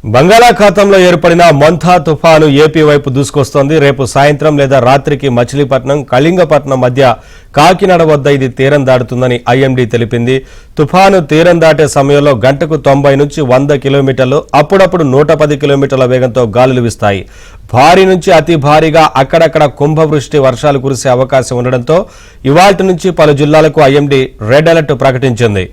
బంగాళాఖాతంలో ఏర్పడిన మొంథా తుఫాను ఏపీ వైపు దూసుకొస్తోంది. రేపు సాయంత్రం లేదా రాత్రికి మచిలీపట్నం, కళింగపట్నం మధ్య కాకినాడ వద్ద ఇది తీరం దాటుతుందని ఐఎండీ తెలిపింది. తుఫాను తీరం దాటే సమయంలో గంటకు 90 నుంచి 100 కిలోమీటర్లు, అప్పుడప్పుడు 110 కిలోమీటర్ల వేగంతో గాలులు వీస్తాయి. భారీ నుంచి అతి భారీగా అక్కడక్కడ కుంభవృష్టి వర్షాలు కురిసే అవకాశం ఉండడంతో ఇవాల్టి నుంచి పలు జిల్లాలకు ఐఎండీ రెడ్ అలర్ట్ ప్రకటించింది.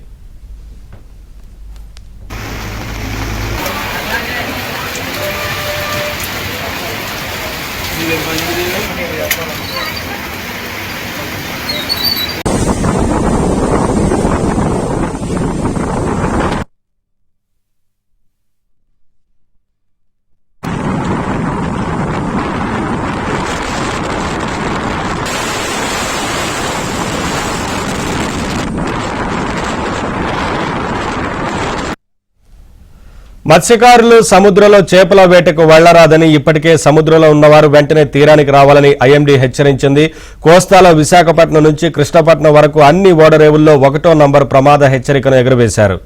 మత్స్యకారులు సముద్రంలో చేపల వేటకు వెళ్లరాదని, ఇప్పటికే సముద్రంలో ఉన్నవారు వెంటనే తీరానికి రావాలని ఐఎండీ హెచ్చరించింది. కోస్తాలో విశాఖపట్నం నుంచి కృష్ణపట్నం వరకు అన్ని ఓడరేవుల్లో 1వ నంబర్ ప్రమాద హెచ్చరికను ఎగురవేశారు.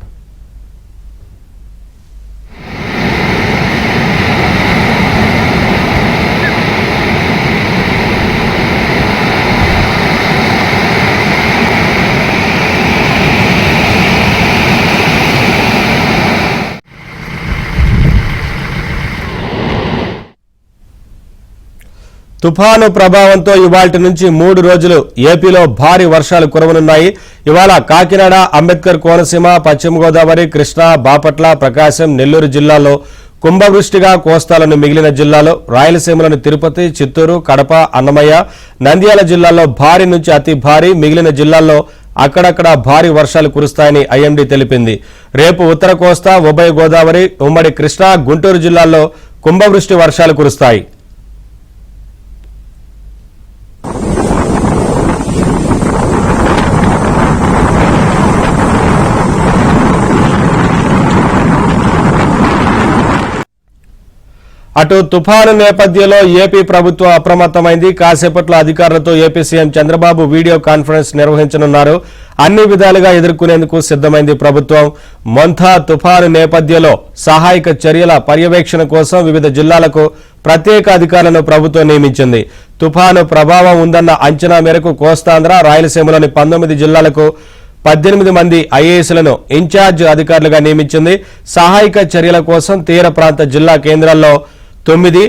తుఫాను ప్రభావంతో ఇవాల్టి నుంచి 3 రోజులు ఏపీలో భారీ వర్షాలు కురవనున్నాయి. ఇవాళ కాకినాడ, అంబేద్కర్ కోనసీమ, పశ్చిమ గోదావరి, కృష్ణా, బాపట్ల, ప్రకాశం, నెల్లూరు జిల్లాల్లో కుంభవృష్టిగా, కోస్తాలోని మిగిలిన జిల్లాలో, రాయలసీమలోని తిరుపతి, చిత్తూరు, కడప, అన్నమయ్య, నంద్యాల జిల్లాల్లో భారీ నుంచి అతి భారీ, మిగిలిన జిల్లాల్లో అక్కడక్కడ భారీ వర్షాలు కురుస్తాయని ఐఎండీ తెలిపింది. రేపు ఉత్తర కోస్తా, ఉభయ గోదావరి, ఉమ్మడి కృష్ణా, గుంటూరు జిల్లాల్లో కుంభవృష్టి వర్షాలు కురుస్తాయి. అటు తుఫాను నేపథ్యంలో ఏపీ ప్రభుత్వం అప్రమత్తమైంది. కాసేపట్లో అధికారులతో AP CM Chandrababu video conference నిర్వహించనున్నారు. అన్ని విధాలుగా ఎదుర్కొనేందుకు సిద్ధమైంది ప్రభుత్వం. మొంథా తుఫాను నేపథ్యంలో సహాయక చర్యల పర్యవేక్షణ కోసం వివిధ జిల్లాలకు ప్రత్యేక అధికారులను ప్రభుత్వం నియమించింది. తుఫాను ప్రభావం ఉందన్న అంచనా మేరకు కోస్తాంధ్ర, రాయలసీమలోని 19 జిల్లాలకు 18 మంది ఐఏఎస్లను ఇన్ఛార్జ్ అధికారులుగా నియమించింది. సహాయక చర్యల కోసం తీర ప్రాంత జిల్లా కేంద్రాల్లో 9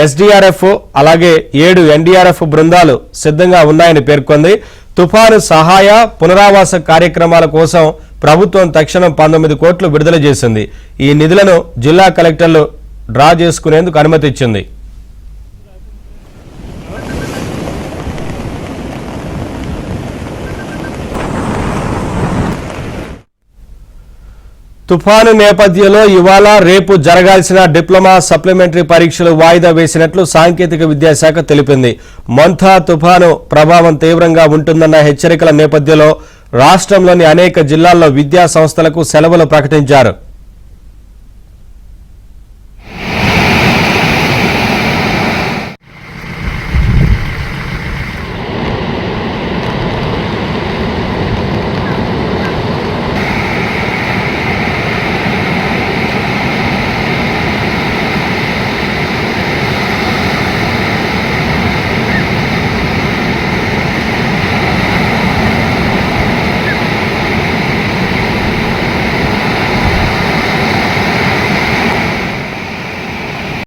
ఎస్డీఆర్ఎఫ్ అలాగే 7 ఎన్డీఆర్ఎఫ్ బృందాలు సిద్ధంగా ఉన్నాయని పేర్కొంది. తుఫాను సహాయ పునరావాస కార్యక్రమాల కోసం ప్రభుత్వం తక్షణం 19 కోట్లు విడుదల చేసింది. ఈ నిధులను జిల్లా కలెక్టర్లు డ్రా చేసుకునేందుకు అనుమతి ఇచ్చింది. తుఫాను నేపథ్యంలో ఇవాళ, రేపు జరగాల్సిన డిప్లొమా సప్లిమెంటరీ పరీక్షలు వాయిదా వేసినట్లు సాంకేతిక విద్యాశాఖ తెలిపింది. మొంథా తుఫాను ప్రభావం తీవ్రంగా ఉంటుందన్న హెచ్చరికల నేపథ్యంలో రాష్ట్రంలోని అనేక జిల్లాల్లో విద్యా సంస్థలకు సెలవులు ప్రకటించారు.